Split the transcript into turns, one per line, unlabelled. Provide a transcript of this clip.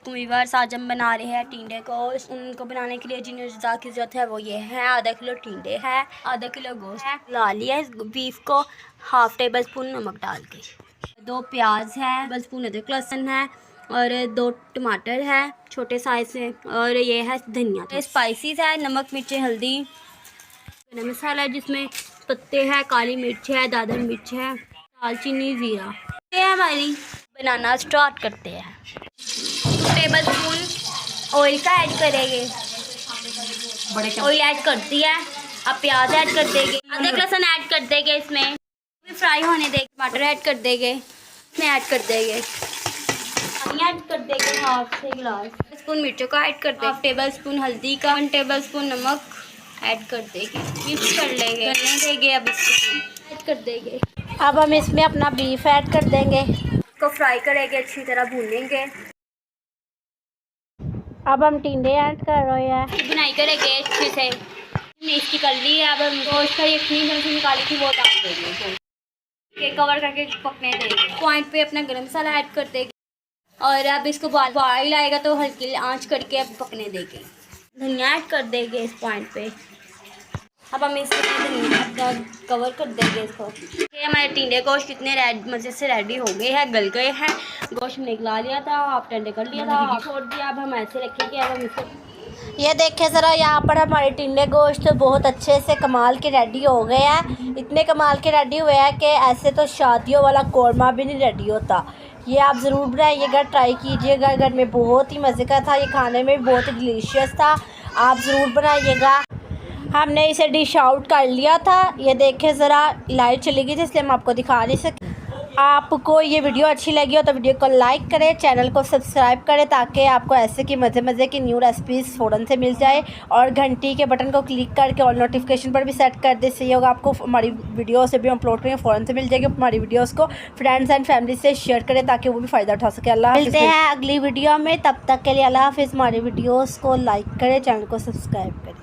Viewers, आज हम बना रहे हैं टिंडे को। उनको बनाने के लिए जिन्हें अज़ा की ज़रूरत है वो ये है। आधा किलो टिंडे है, आधा किलो गोश्त है। ला लिया है बीफ को, हाफ़ टेबल स्पून नमक डाल के। 2 प्याज है, टेबल स्पून अदरक लहसुन है और 2 टमाटर है छोटे साइज से, और ये है धनिया। स्पाइसेस है नमक मिर्च हल्दी, गरम मसाला जिसमें पत्ते हैं, काली मिर्च है, दादर मिर्च है, दालचीनी, ज़ीरा। ये हमारी बनाना स्टार्ट करते हैं। 2 टेबल स्पून ऑयल का ऐड करेंगे। ऑयल ऐड कर दिया है, अब प्याज ऐड कर देंगे, अदरक लहसुन ऐड कर देंगे, इसमें फ्राई होने देंगे। टमाटर ऐड कर देंगे, इसमें ऐड कर देंगे, पानी ऐड कर देंगे हाफ से गिलास स्पून मिर्चों का ऐड कर देंगे, हाफ टेबल स्पून हल्दी का, 1 टेबल स्पून नमक ऐड कर देंगे, मिक्स कर लेंगे, करने देंगे। अब इसको ऐड कर देंगे।
अब हम इसमें अपना बीफ ऐड कर देंगे,
इसको फ्राई करेंगे, अच्छी तरह भूनेंगे।
अब हम टिंडे ऐड कर रहे हैं।
बुनाई करेंगे अच्छे से, इसकी कर ली है। अब हम गोश्त का यखनी से निकाली थी वो डाल देंगे, कवर करके पकने देंगे। पॉइंट पे अपना गरम मसाला ऐड कर देंगे और अब इसको बॉईल आएगा तो हल्की आंच करके अब पकने देंगे। धनिया ऐड कर देंगे इस पॉइंट पे। अब हम इसको धनिया कवर कर देंगे इसको। ये हमारे टिंडे गोश्त कितने मज़े से रेडी हो गए हैं, गल गए हैं। गोश्त निकला लिया था, आप ठंडे कर लिया था, आप छोड़ दिया। अब हम ऐसे रखेंगे। अब हम इसको
ये देखें ज़रा, यहाँ पर हमारे टिंडे गोश्त बहुत अच्छे से कमाल के रेडी हो गए हैं। इतने कमाल के रेडी हुए हैं कि ऐसे तो शादियों वाला कौरमा भी नहीं रेडी होता। ये आप ज़रूर बनाइएगा, ट्राई कीजिएगा। घर में बहुत ही मज़े का था, ये खाने में भी बहुत ही डिलीशियस था। आप ज़रूर बनाइएगा। हमने इसे डिश आउट कर लिया था। ये देखें ज़रा, लाइट चली गई थी इसलिए हम आपको दिखा नहीं सकते। आपको ये वीडियो अच्छी लगी हो तो वीडियो को लाइक करें, चैनल को सब्सक्राइब करें ताकि आपको ऐसे की मज़े की न्यू रेसिपीज़ फ़ौरन से मिल जाए, और घंटी के बटन को क्लिक करके ऑल नोटिफिकेशन पर भी सेट कर दे। सही होगा, आपको हमारी वीडियो से भी अपलोड करें फ़ौरन से मिल जाएगी। हमारी वीडियोज़ को फ्रेंड्स एंड फैमिली से शेयर करें ताकि वो भी फ़ायदा उठा सके। अल्लाह हाफ़िज़। मिलते हैं अगली वीडियो में, तब तक के लिए अल्लाह हाफ़िज़। हमारी वीडियोज़ को लाइक करें, चैनल को सब्सक्राइब करें।